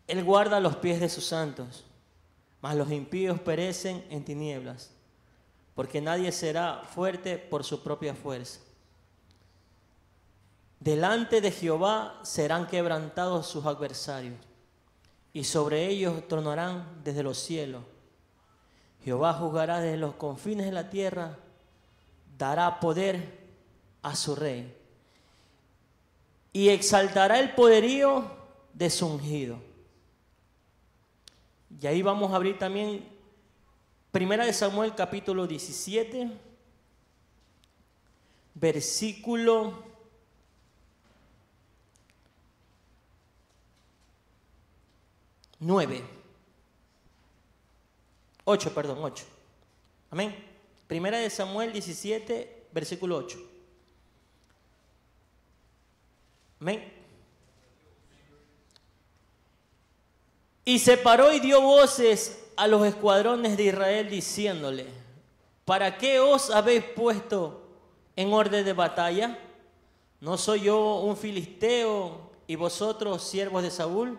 Él guarda los pies de sus santos, mas los impíos perecen en tinieblas, porque nadie será fuerte por su propia fuerza. Delante de Jehová serán quebrantados sus adversarios, y sobre ellos tronarán desde los cielos. Jehová juzgará desde los confines de la tierra, dará poder a su rey, y exaltará el poderío de su ungido. Y ahí vamos a abrir también Primera de Samuel capítulo 17, versículo 8. Amén. Primera de Samuel 17, versículo 8. Amén. Y se paró y dio voces a los escuadrones de Israel diciéndole: ¿para qué os habéis puesto en orden de batalla? ¿No soy yo un filisteo y vosotros siervos de Saúl?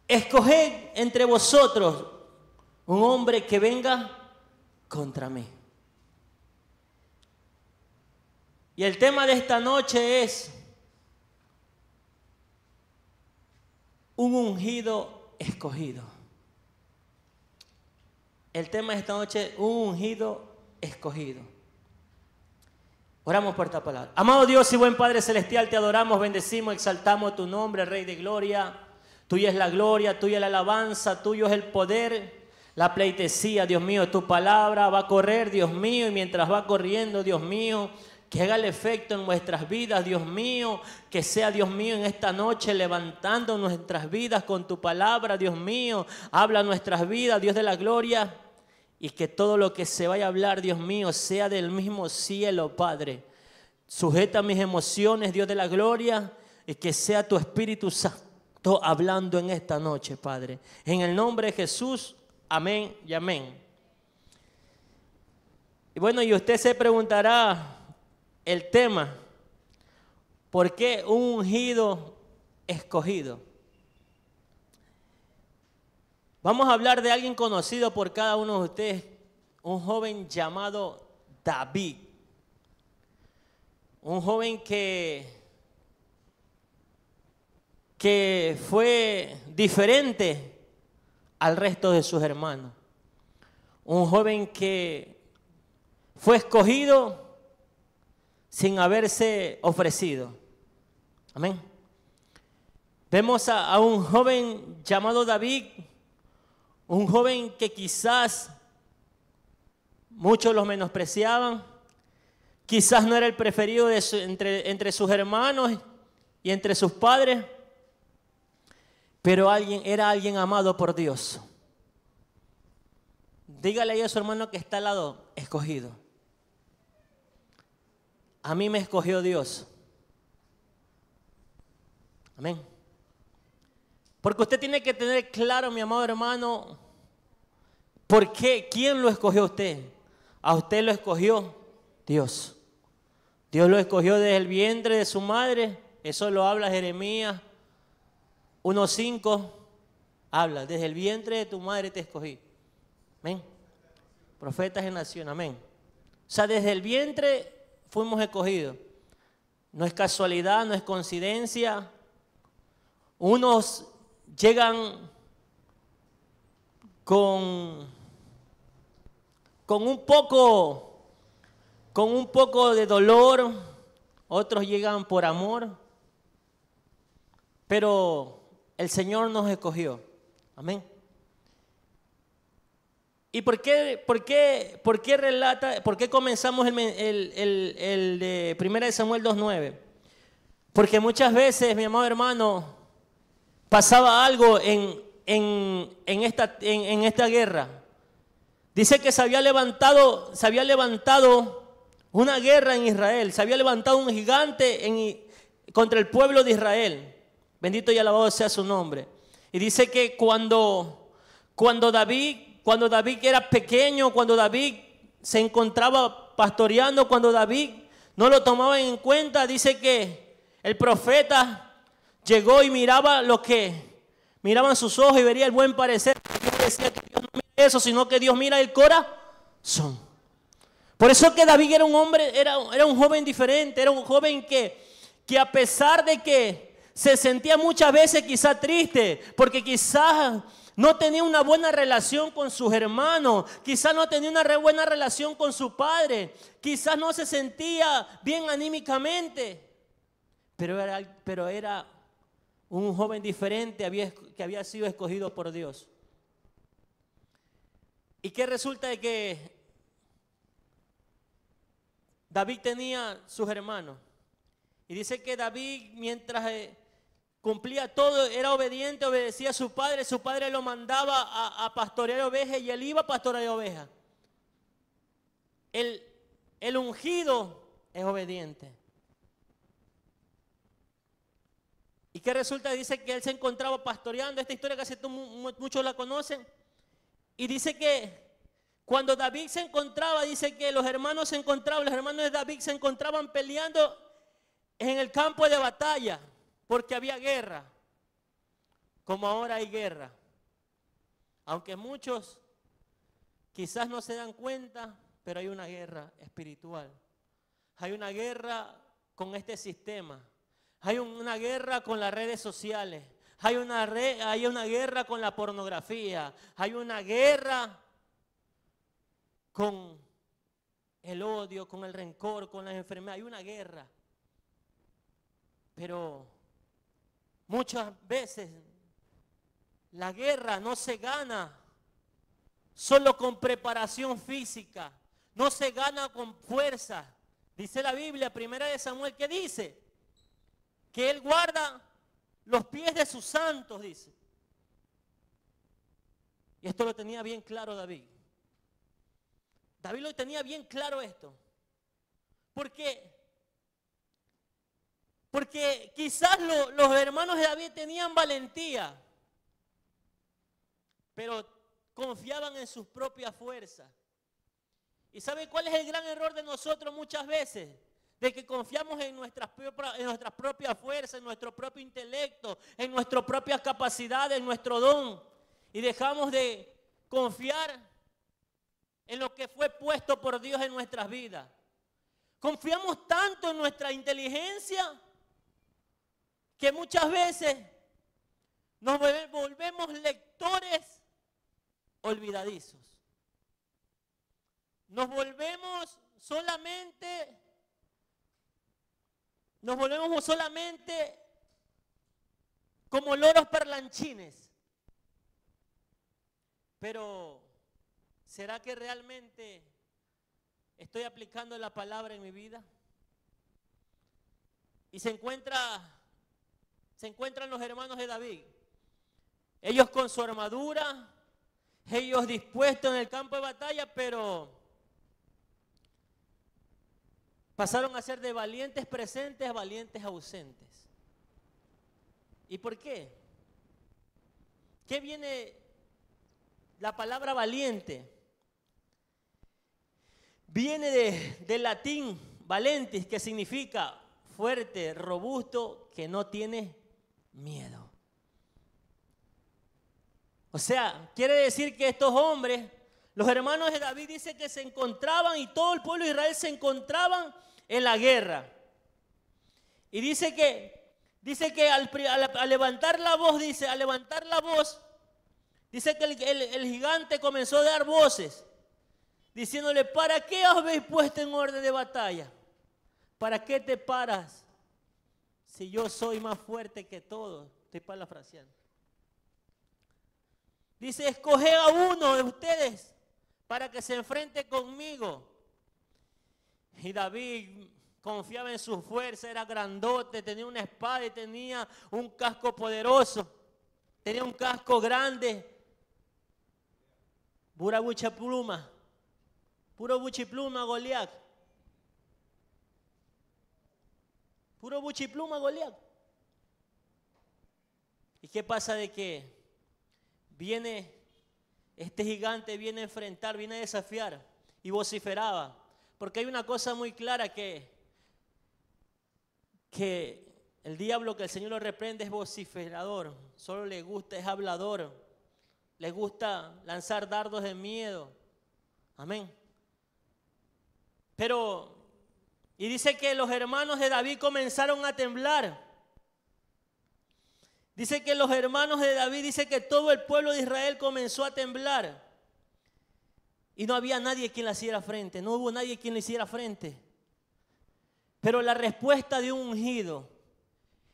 Escoged entre vosotros un hombre que venga contra mí. Y el tema de esta noche es un ungido escogido. El tema de esta noche, un ungido escogido. Oramos por esta palabra. Amado Dios y buen Padre Celestial, te adoramos, bendecimos, exaltamos tu nombre, Rey de Gloria. Tuya es la gloria, tuya es la alabanza, tuyo es el poder, la pleitesía, Dios mío. Tu palabra va a correr, Dios mío, y mientras va corriendo, Dios mío, que haga el efecto en nuestras vidas, Dios mío, que sea, Dios mío, en esta noche levantando nuestras vidas con tu palabra, Dios mío. Habla nuestras vidas, Dios de la gloria, y que todo lo que se vaya a hablar, Dios mío, sea del mismo cielo, Padre. Sujeta mis emociones, Dios de la gloria, y que sea tu Espíritu Santo hablando en esta noche, Padre. En el nombre de Jesús, amén y amén. Y bueno, y usted se preguntará el tema: ¿por qué un ungido escogido? Vamos a hablar de alguien conocido por cada uno de ustedes, un joven llamado David. Un joven que fue diferente al resto de sus hermanos. Un joven que fue escogido sin haberse ofrecido. Amén. Vemos a un joven llamado David, un joven que quizás muchos lo menospreciaban, quizás no era el preferido entre sus hermanos y entre sus padres, pero era alguien amado por Dios. Dígale ahí a su hermano que está al lado: escogido. A mí me escogió Dios. Amén. Porque usted tiene que tener claro, mi amado hermano, ¿por qué? ¿Quién lo escogió a usted? A usted lo escogió Dios. Dios lo escogió desde el vientre de su madre. Eso lo habla Jeremías 1:5. Habla: desde el vientre de tu madre te escogí. Amén. Profetas en nación. Amén. O sea, desde el vientre fuimos escogidos. No es casualidad, no es coincidencia. Unos llegan con un poco de dolor, otros llegan por amor, pero el Señor nos escogió. Amén. ¿Y por qué comenzamos el de 1 Samuel 2:9? Porque muchas veces, mi amado hermano, pasaba algo en esta guerra. Dice que se había levantado una guerra en Israel. Se había levantado un gigante contra el pueblo de Israel. Bendito y alabado sea su nombre. Y dice que cuando David era pequeño, cuando David se encontraba pastoreando, cuando David no lo tomaban en cuenta, dice que el profeta llegó y miraba lo que Miraban sus ojos y vería el buen parecer. Dios decía que Dios no mira eso, sino que Dios mira el corazón. Por eso que David era un hombre, era un joven diferente, era un joven que a pesar de que se sentía muchas veces quizá triste, porque quizás no tenía una buena relación con sus hermanos, quizás no tenía una buena relación con su padre, quizás no se sentía bien anímicamente, pero era un joven diferente que había sido escogido por Dios. ¿Y qué resulta de que David tenía sus hermanos? Y dice que David, mientras cumplía todo, era obediente, obedecía a su padre lo mandaba a pastorear ovejas y él iba a pastorear ovejas. El ungido es obediente. ¿Y qué resulta? Dice que él se encontraba pastoreando. Esta historia casi muchos la conocen. Y dice que cuando David se encontraba, dice que los hermanos de David se encontraban peleando en el campo de batalla, porque había guerra, como ahora hay guerra. Aunque muchos quizás no se dan cuenta, pero hay una guerra espiritual. Hay una guerra con este sistema. Hay una guerra con las redes sociales. Hay una guerra con la pornografía. Hay una guerra con el odio, con el rencor, con las enfermedades. Hay una guerra. Pero muchas veces la guerra no se gana solo con preparación física. No se gana con fuerza. Dice la Biblia, 1 Samuel, ¿qué dice? Que Él guarda los pies de sus santos, dice. Y esto lo tenía bien claro David. David lo tenía bien claro esto. Porque quizás los hermanos de David tenían valentía, pero confiaban en sus propias fuerzas. ¿Y sabe cuál es el gran error de nosotros muchas veces? De que confiamos en nuestras propias fuerzas, en nuestro propio intelecto, en nuestras propias capacidades, en nuestro don. Y dejamos de confiar en lo que fue puesto por Dios en nuestras vidas. Confiamos tanto en nuestra inteligencia que muchas veces nos volvemos lectores olvidadizos. Nos volvemos solamente como loros parlanchines. Pero, ¿será que realmente estoy aplicando la palabra en mi vida? Y se encuentran los hermanos de David. Ellos con su armadura, ellos dispuestos en el campo de batalla, pero pasaron a ser de valientes presentes a valientes ausentes. ¿Y por qué? ¿Qué viene la palabra valiente? Viene del latín valentis, que significa fuerte, robusto, que no tiene miedo. O sea, quiere decir que estos hombres, los hermanos de David, dice que se encontraban, y todo el pueblo de Israel se encontraban en la guerra. Y dice que al levantar la voz, dice que el gigante comenzó a dar voces, diciéndole: ¿para qué os habéis puesto en orden de batalla? ¿Para qué te paras si yo soy más fuerte que todos? Estoy parafraseando. Dice: escoged a uno de ustedes para que se enfrente conmigo. Y David confiaba en su fuerza, era grandote, tenía una espada y tenía un casco poderoso. Tenía un casco grande. Pura buchipluma. Puro buchipluma Goliat. Puro buchipluma Goliat. ¿Y qué pasa de que este gigante viene a enfrentar, viene a desafiar y vociferaba? Porque hay una cosa muy clara que El diablo, que el Señor lo reprende, es vociferador. Solo le gusta, es hablador. Le gusta lanzar dardos de miedo. Amén. Pero, y dice que los hermanos de David comenzaron a temblar. Dice que los hermanos de David, dice que todo el pueblo de Israel comenzó a temblar. Y no había nadie quien le hiciera frente. No hubo nadie quien le hiciera frente. Pero la respuesta de un ungido.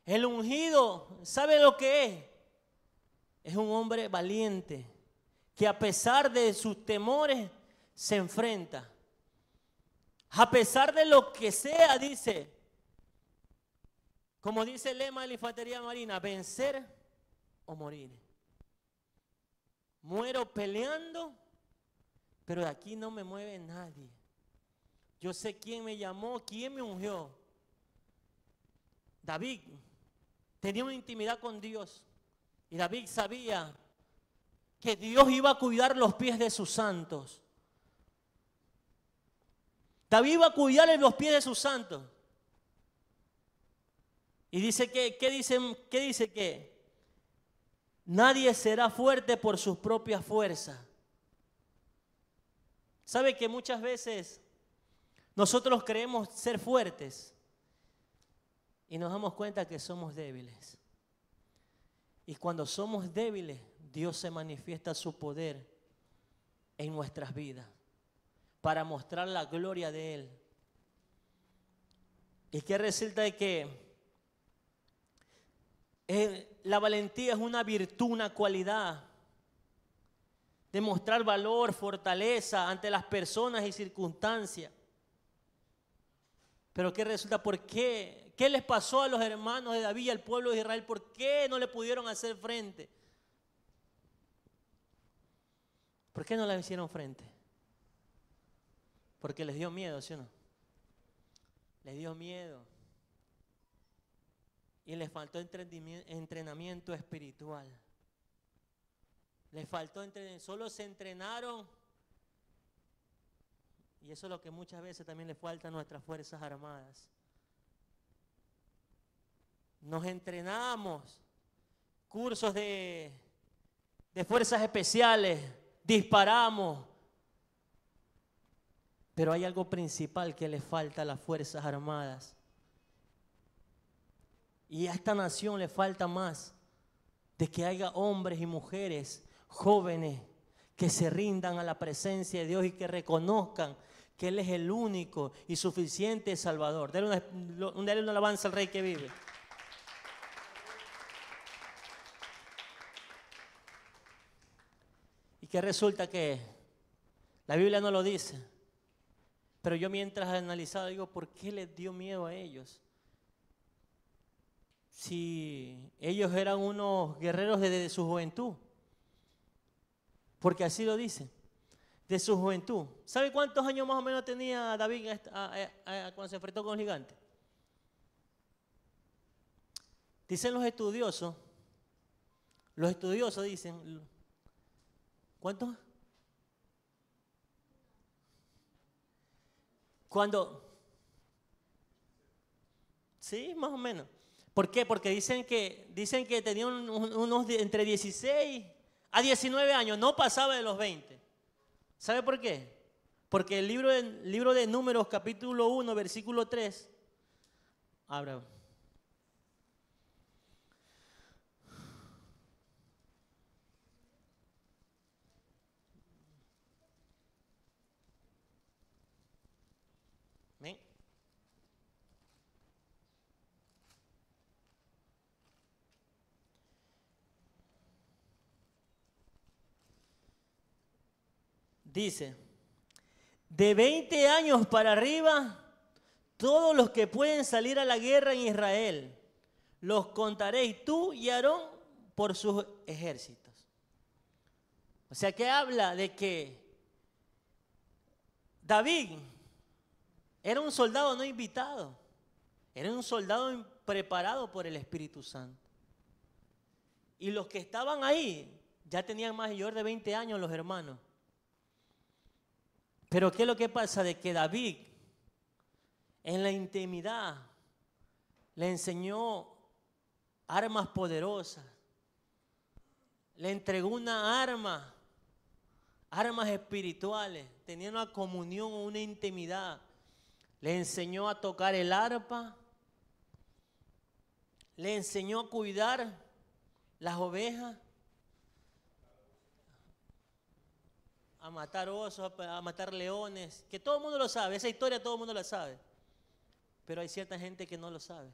El ungido, ¿sabe lo que es? Es un hombre valiente. Que a pesar de sus temores, se enfrenta. A pesar de lo que sea, dice, como dice el lema de la infantería marina, vencer o morir. Muero peleando, pero de aquí no me mueve nadie. Yo sé quién me llamó, quién me ungió. David tenía una intimidad con Dios. Y David sabía que Dios iba a cuidar los pies de sus santos. David iba a cuidar los pies de sus santos. Y dice que, ¿qué dice que? Nadie será fuerte por sus propias fuerzas. ¿Sabe que muchas veces nosotros creemos ser fuertes y nos damos cuenta que somos débiles? Y cuando somos débiles, Dios se manifiesta su poder en nuestras vidas para mostrar la gloria de Él. Y que resulta de que la valentía es una virtud, una cualidad de mostrar valor, fortaleza ante las personas y circunstancias. Pero ¿qué resulta? ¿Por qué? ¿Qué les pasó a los hermanos de David y al pueblo de Israel? ¿Por qué no le pudieron hacer frente? ¿Por qué no le hicieron frente? Porque les dio miedo, ¿sí o no? Les dio miedo. Y les faltó entrenamiento espiritual. Les faltó entrenamiento. Solo se entrenaron. Y eso es lo que muchas veces también le falta a nuestras Fuerzas Armadas. Nos entrenamos. Cursos de fuerzas especiales. Disparamos. Pero hay algo principal que le falta a las Fuerzas Armadas. Y a esta nación le falta más de que haya hombres y mujeres jóvenes que se rindan a la presencia de Dios y que reconozcan que Él es el único y suficiente Salvador. Dale una alabanza al Rey que vive. Y que resulta que la Biblia no lo dice. Pero yo mientras analizaba digo, ¿por qué les dio miedo a ellos? Si ellos eran unos guerreros desde su juventud. Porque así lo dice. De su juventud. ¿Sabe cuántos años más o menos tenía David cuando se enfrentó con el gigante? Dicen los estudiosos dicen, ¿cuántos? Sí, más o menos. ¿Por qué? Porque dicen que tenían unos entre 16 a 19 años, no pasaba de los 20. ¿Sabe por qué? Porque el libro de Números, capítulo 1, versículo 3, abra. ¿Ven? Dice, de 20 años para arriba, todos los que pueden salir a la guerra en Israel, los contaréis tú y Aarón por sus ejércitos. O sea que habla de que David era un soldado no invitado, era un soldado preparado por el Espíritu Santo. Y los que estaban ahí ya tenían mayor de 20 años los hermanos. Pero ¿qué es lo que pasa? De que David en la intimidad le enseñó armas poderosas. Le entregó una armas espirituales, tenía una comunión, una intimidad. Le enseñó a tocar el arpa, le enseñó a cuidar las ovejas, a matar osos, a matar leones, que todo el mundo lo sabe, esa historia todo el mundo la sabe, pero hay cierta gente que no lo sabe.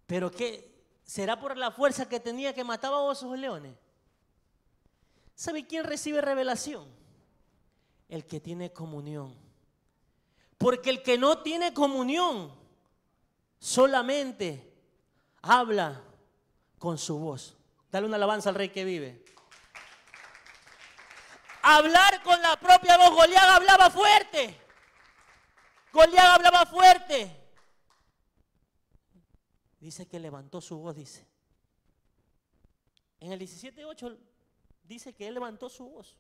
¿Pero qué? ¿Será por la fuerza que tenía que mataba osos o leones? ¿Sabe quién recibe revelación? El que tiene comunión. Porque el que no tiene comunión solamente habla con su voz. Dale una alabanza al Rey que vive. Hablar con la propia voz. Goliat hablaba fuerte. Goliat hablaba fuerte. Dice que levantó su voz, dice. En el 17:8 dice que él levantó su voz.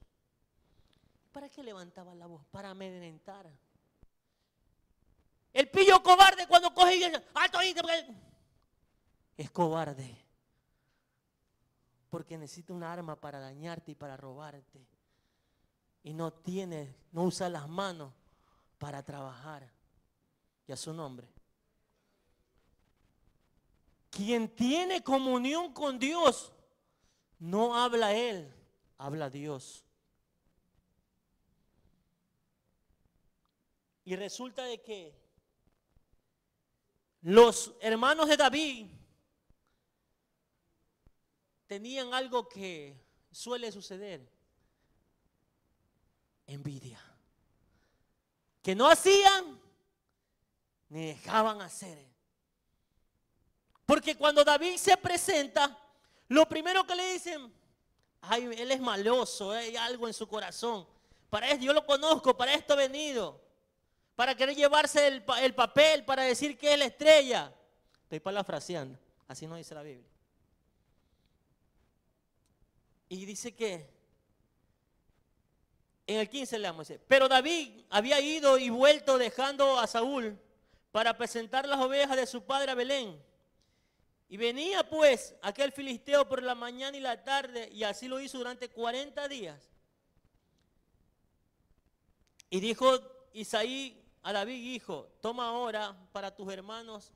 ¿Para qué levantaba la voz? Para amedrentar. El pillo cobarde cuando coge y dice, ¡alto ahí! Es cobarde. Porque necesita un arma para dañarte y para robarte. Y no usa las manos para trabajar. Y a su nombre. Quien tiene comunión con Dios, no habla él, habla Dios. Y resulta de que los hermanos de David tenían algo que suele suceder: envidia. Que no hacían ni dejaban hacer. Porque cuando David se presenta, lo primero que le dicen, ay, él es maloso, hay algo en su corazón. Para esto, yo lo conozco, para esto ha venido. Para querer llevarse el papel, para decir que es la estrella. Estoy parafraseando, así no dice la Biblia. Y dice que, en el 15 leamos, pero David había ido y vuelto dejando a Saúl para presentar las ovejas de su padre a Belén. Y venía pues aquel filisteo por la mañana y la tarde, y así lo hizo durante 40 días. Y dijo Isaí a David, hijo, toma ahora para tus hermanos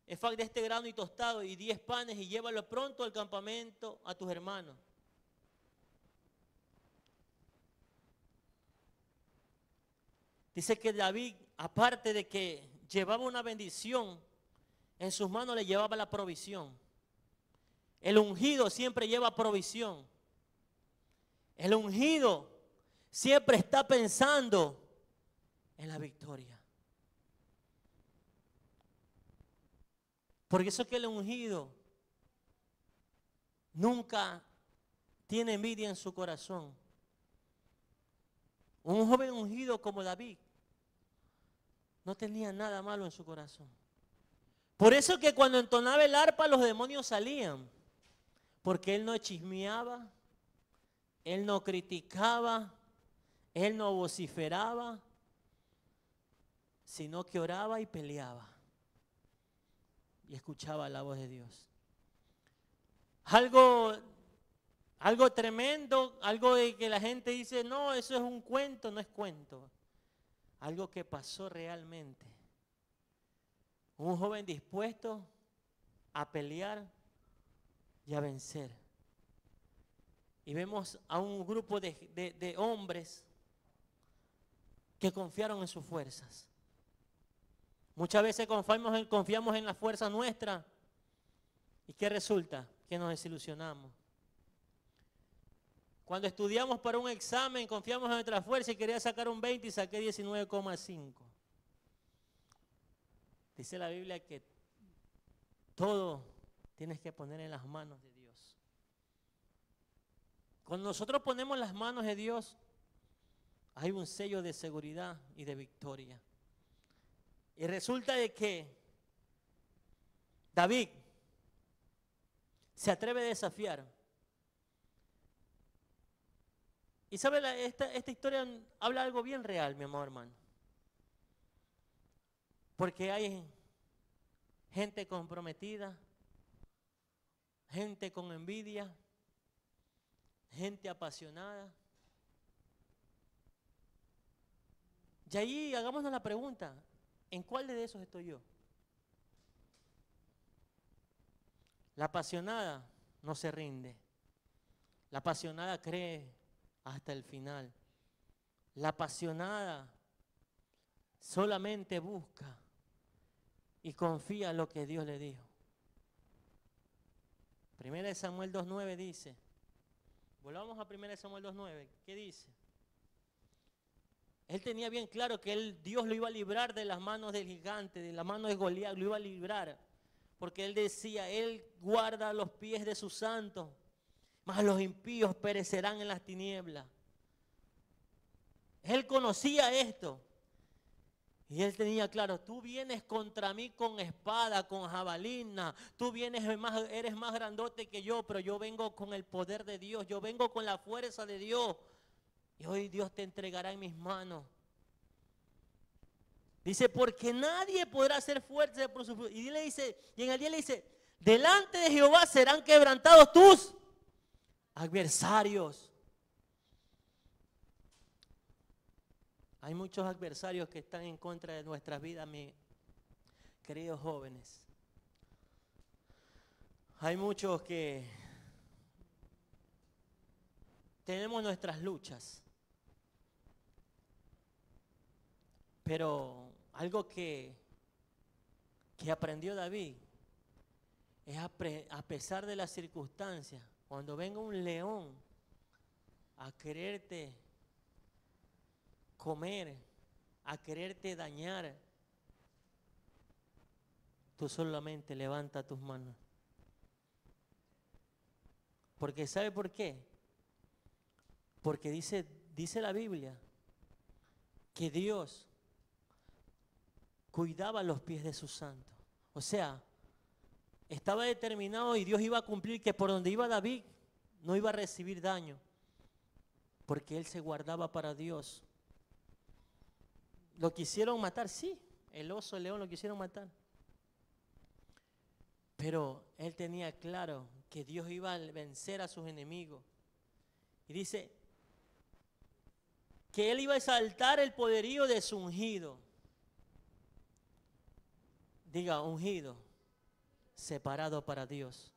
ephah de este grano y tostado y 10 panes y llévalo pronto al campamento a tus hermanos. Dice que David, aparte de que llevaba una bendición, en sus manos le llevaba la provisión. El ungido siempre lleva provisión. El ungido siempre está pensando en la victoria. Por eso que el ungido nunca tiene envidia en su corazón. Un joven ungido como David no tenía nada malo en su corazón. Por eso que cuando entonaba el arpa los demonios salían. Porque él no chismeaba, él no criticaba, él no vociferaba, sino que oraba y peleaba. Y escuchaba la voz de Dios. Algo tremendo, algo de que la gente dice, no, eso es un cuento, no es cuento. Algo que pasó realmente. Un joven dispuesto a pelear y a vencer. Y vemos a un grupo de hombres que confiaron en sus fuerzas. Muchas veces confiamos en las fuerzas nuestras. ¿Y qué resulta? Que nos desilusionamos. Cuando estudiamos para un examen, confiamos en nuestra fuerza y quería sacar un 20 y saqué 19,5. Dice la Biblia que todo tienes que poner en las manos de Dios. Cuando nosotros ponemos las manos de Dios, hay un sello de seguridad y de victoria. Y resulta de que David se atreve a desafiar. Y sabe, esta historia habla algo bien real, mi amado hermano. Porque hay gente comprometida, gente con envidia, gente apasionada. Y ahí hagámonos la pregunta, ¿en cuál de esos estoy yo? La apasionada no se rinde. La apasionada cree hasta el final. La apasionada solamente busca y confía en lo que Dios le dijo. Primera de Samuel 2:9 dice, volvamos a Primera de Samuel 2:9, ¿qué dice? Él tenía bien claro que Dios lo iba a librar de las manos del gigante, de las manos de Goliat, lo iba a librar. Porque él decía, Él guarda los pies de sus santos, mas los impíos perecerán en las tinieblas. Él conocía esto. Y él tenía claro, tú vienes contra mí con espada, con jabalina, tú eres más grandote que yo, pero yo vengo con el poder de Dios, yo vengo con la fuerza de Dios. Y hoy Dios te entregará en mis manos. Dice, porque nadie podrá hacer fuerte por su... Y en el día le dice, delante de Jehová serán quebrantados tus adversarios. Hay muchos adversarios que están en contra de nuestras vidas, mis queridos jóvenes. Hay muchos que tenemos nuestras luchas. Pero algo que aprendió David es a pesar de las circunstancias, cuando venga un león a quererte comer, a quererte dañar, tú solamente levanta tus manos. Porque ¿sabe por qué? Porque dice la Biblia que Dios cuidaba los pies de sus santos. O sea, estaba determinado y Dios iba a cumplir que por donde iba David no iba a recibir daño, porque él se guardaba para Dios. Lo quisieron matar, sí, el oso, el león lo quisieron matar. Pero él tenía claro que Dios iba a vencer a sus enemigos. Y dice que él iba a exaltar el poderío de su ungido. Diga, ungido, separado para Dios.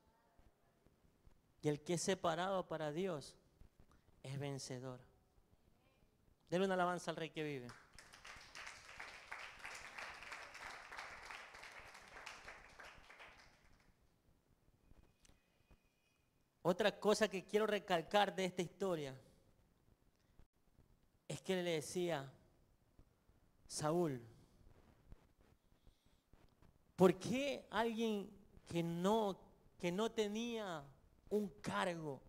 Y el que es separado para Dios es vencedor. Denle una alabanza al Rey que vive. Otra cosa que quiero recalcar de esta historia es que le decía, Saúl, ¿por qué alguien que no tenía un cargo,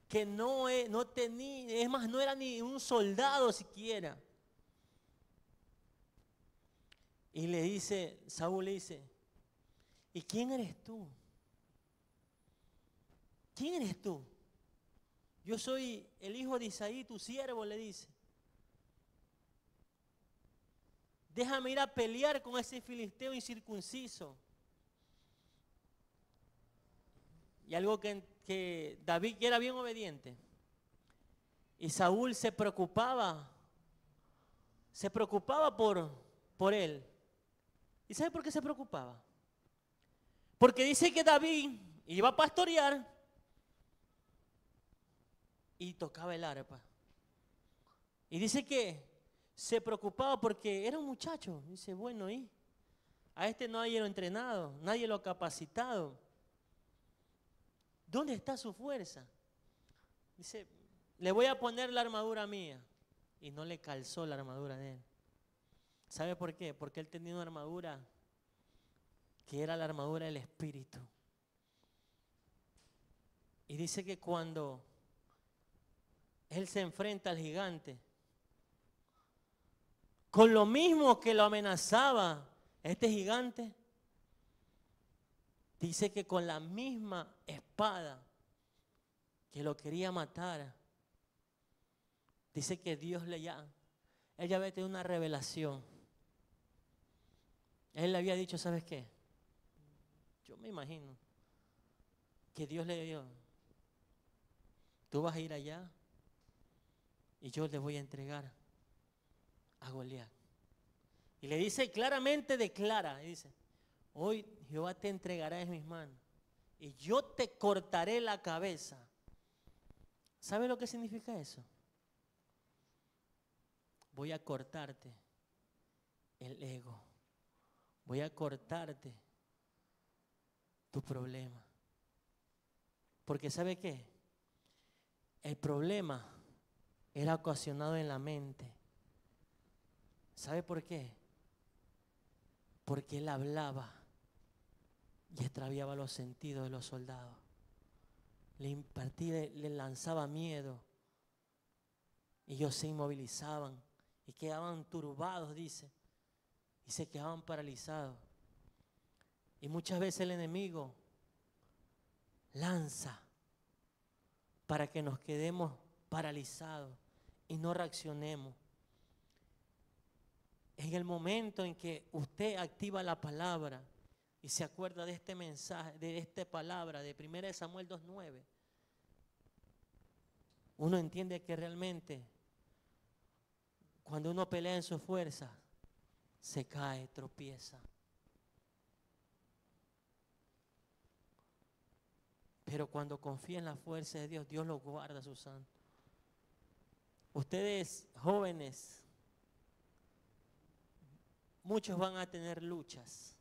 que no tenía, es más, no era ni un soldado siquiera? Y le dice, Saúl le dice, ¿y quién eres tú? ¿Quién eres tú? Yo soy el hijo de Isaí, tu siervo, le dice. Déjame ir a pelear con ese filisteo incircunciso. Y algo que David era bien obediente. Y Saúl se preocupaba por él. ¿Y sabe por qué se preocupaba? Porque dice que David iba a pastorear y tocaba el arpa. Y dice que se preocupaba porque era un muchacho. Dice, bueno, ¿y? A este nadie lo ha entrenado, nadie lo ha capacitado. ¿Dónde está su fuerza? Dice, le voy a poner la armadura mía. Y no le calzó la armadura de él. ¿Sabe por qué? Porque él tenía una armadura que era la armadura del Espíritu. Y dice que cuando él se enfrenta al gigante, con lo mismo que lo amenazaba este gigante, dice que con la misma espada que lo quería matar, dice que Dios ella había tenido una revelación. Él le había dicho, ¿sabes qué? Yo me imagino que Dios le dio, tú vas a ir allá y yo le voy a entregar a Goliat. Y le dice claramente, declara, y dice, hoy Jehová te entregará en mis manos y yo te cortaré la cabeza. ¿Sabe lo que significa eso? Voy a cortarte el ego. Voy a cortarte tu problema. Porque ¿sabe qué? El problema era ocasionado en la mente. ¿Sabe por qué? Porque él hablaba y extraviaba los sentidos de los soldados. Le impartía, le lanzaba miedo. Y ellos se inmovilizaban y quedaban turbados, dice. Y se quedaban paralizados. Y muchas veces el enemigo lanza para que nos quedemos paralizados y no reaccionemos. En el momento en que usted activa la palabra y se acuerda de este mensaje, de esta palabra de 1 Samuel 2:9, uno entiende que realmente cuando uno pelea en su fuerza, se cae, tropieza. Pero cuando confía en la fuerza de Dios, Dios lo guarda a sus santos. Ustedes jóvenes, muchos van a tener luchas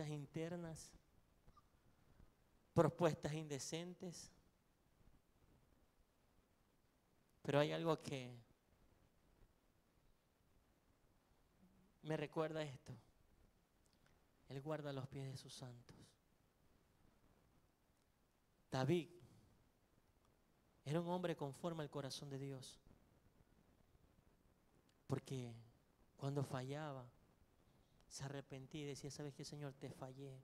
internas, propuestas indecentes. Pero hay algo que me recuerda esto. Él guarda los pies de sus santos. David era un hombre conforme al corazón de Dios. Porque cuando fallaba, se arrepentía y decía, ¿sabes qué, Señor? Te fallé.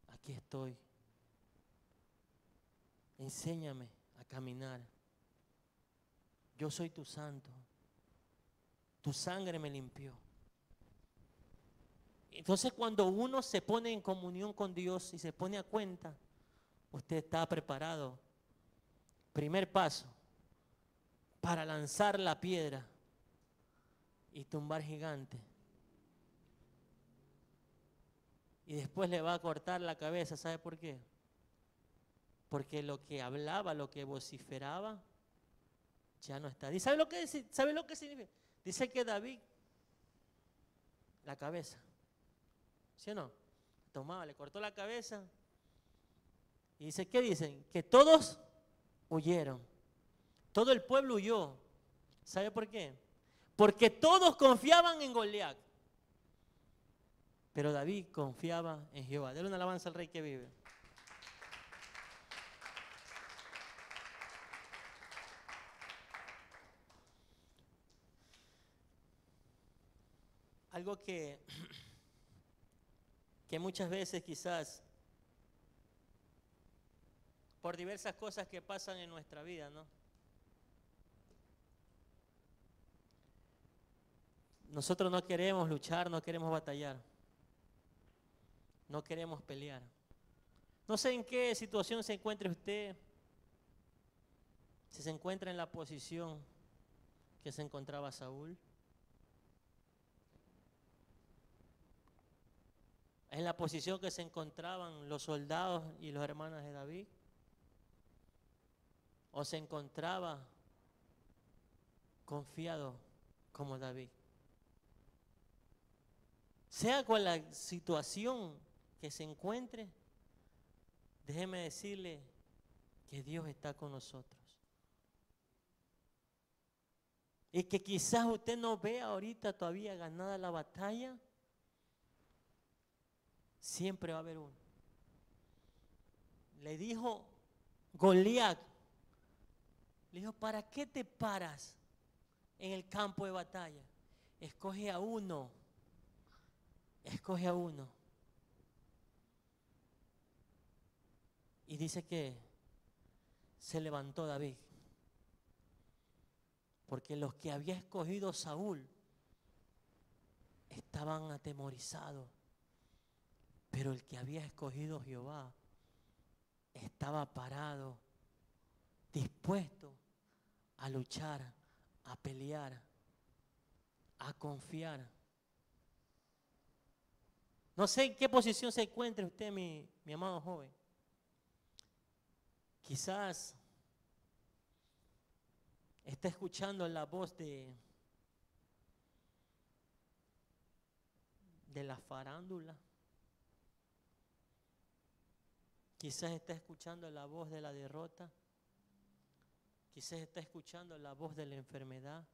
Aquí estoy. Enséñame a caminar. Yo soy tu santo. Tu sangre me limpió. Entonces cuando uno se pone en comunión con Dios y se pone a cuenta, usted está preparado. Primer paso, para lanzar la piedra y tumbar gigante. Y después le va a cortar la cabeza. ¿Sabe por qué? Porque lo que hablaba, lo que vociferaba, ya no está. ¿Y sabe lo que significa? Dice que David, la cabeza, ¿sí o no? Tomaba, le cortó la cabeza. Y dice, ¿qué dicen? Que todos huyeron. Todo el pueblo huyó. ¿Sabe por qué? Porque todos confiaban en Goliat. Pero David confiaba en Jehová. Dale una alabanza al Rey que vive. Algo que muchas veces quizás por diversas cosas que pasan en nuestra vida, ¿no? Nosotros no queremos luchar, no queremos batallar, no queremos pelear. No sé en qué situación se encuentre usted, si se encuentra en la posición que se encontraba Saúl, en la posición que se encontraban los soldados y los hermanos de David, o se encontraba confiado como David. Sea cual la situación que se encuentre, déjeme decirle que Dios está con nosotros. Y que quizás usted no vea ahorita todavía ganada la batalla, siempre va a haber uno. Le dijo Goliat, le dijo, ¿para qué te paras en el campo de batalla? Escoge a uno. Escoge a uno. Y dice que se levantó David. Porque los que había escogido Saúl estaban atemorizados, pero el que había escogido Jehová estaba parado, dispuesto a luchar, a pelear, a confiar. No sé en qué posición se encuentre usted, mi amado joven. Quizás está escuchando la voz de la farándula. Quizás está escuchando la voz de la derrota. Quizás está escuchando la voz de la enfermedad.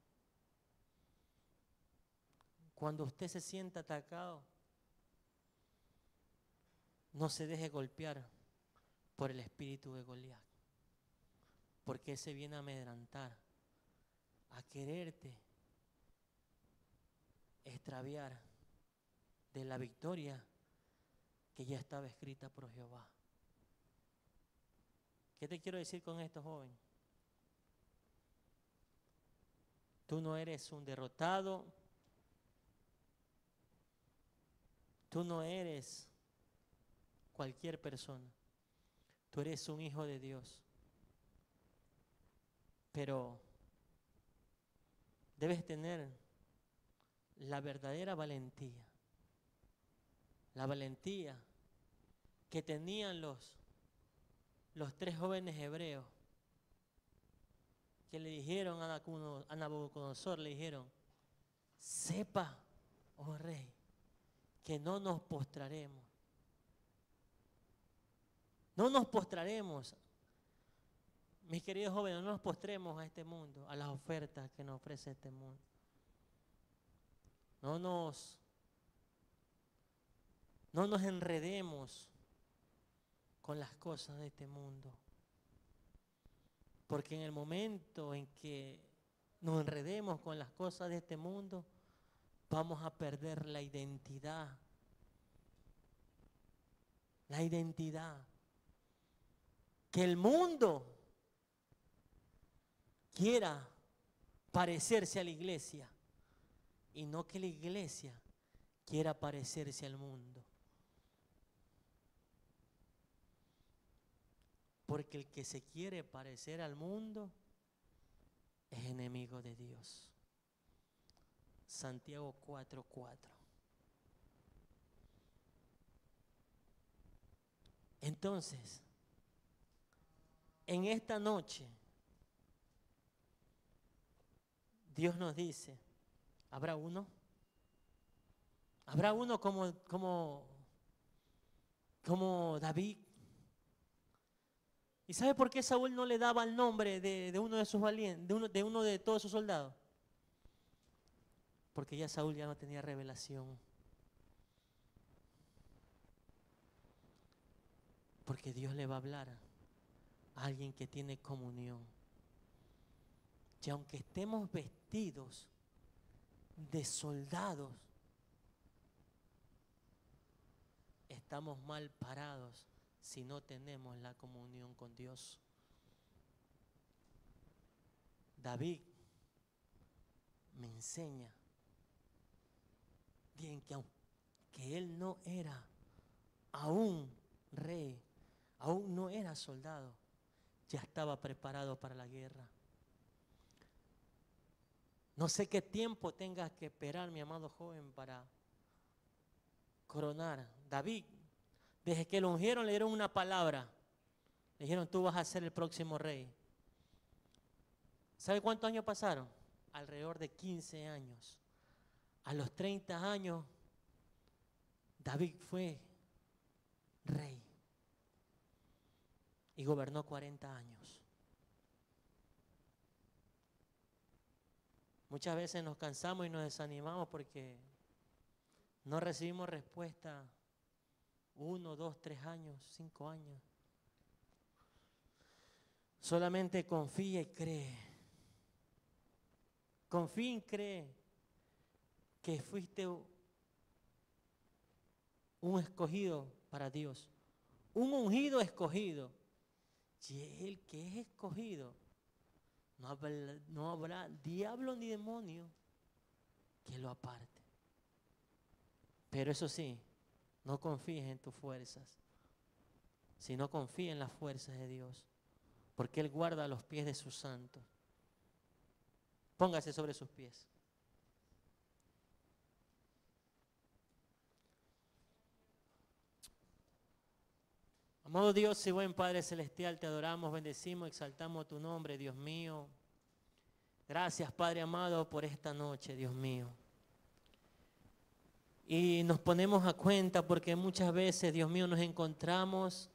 Cuando usted se sienta atacado, no se deje golpear por el espíritu de Goliat, porque ese viene a amedrentar, a quererte extraviar de la victoria que ya estaba escrita por Jehová. ¿Qué te quiero decir con esto, joven? Tú no eres un derrotado, tú no eres cualquier persona, tú eres un hijo de Dios, pero debes tener la verdadera valentía, la valentía que tenían los 3 jóvenes hebreos que le dijeron a Nabucodonosor, le dijeron: sepa, oh rey, que no nos postraremos. No nos postraremos, mis queridos jóvenes, no nos postremos a este mundo, a las ofertas que nos ofrece este mundo. No nos enredemos con las cosas de este mundo. Porque en el momento en que nos enredemos con las cosas de este mundo, vamos a perder la identidad. La identidad. Que el mundo quiera parecerse a la iglesia y no que la iglesia quiera parecerse al mundo. Porque el que se quiere parecer al mundo es enemigo de Dios. Santiago 4:4. Entonces, en esta noche, Dios nos dice: ¿habrá uno? ¿Habrá uno como David? ¿Y sabe por qué Saúl no le daba el nombre de uno de sus valientes, de uno de todos sus soldados? Porque ya Saúl ya no tenía revelación. Porque Dios le va a hablar a alguien que tiene comunión. Y aunque estemos vestidos de soldados, estamos mal parados si no tenemos la comunión con Dios. David me enseña bien que él no era aún rey, aún no era soldado, ya estaba preparado para la guerra. No sé qué tiempo tengas que esperar, mi amado joven, para coronar. David, desde que lo ungieron, le dieron una palabra. Le dijeron: tú vas a ser el próximo rey. ¿Sabe cuántos años pasaron? Alrededor de 15 años. A los 30 años, David fue rey y gobernó 40 años. Muchas veces nos cansamos y nos desanimamos porque no recibimos respuesta 1, 2, 3 años, 5 años. Solamente confía y cree. Confía y cree que fuiste un escogido para Dios, un ungido escogido. Y el que es escogido, no habrá diablo ni demonio que lo aparte. Pero eso sí, no confíes en tus fuerzas, sino confía en las fuerzas de Dios, porque Él guarda los pies de sus santos. Póngase sobre sus pies. Amado Dios y buen Padre Celestial, te adoramos, bendecimos, exaltamos tu nombre, Dios mío. Gracias, Padre amado, por esta noche, Dios mío. Y nos ponemos a cuenta porque muchas veces, Dios mío, nos encontramos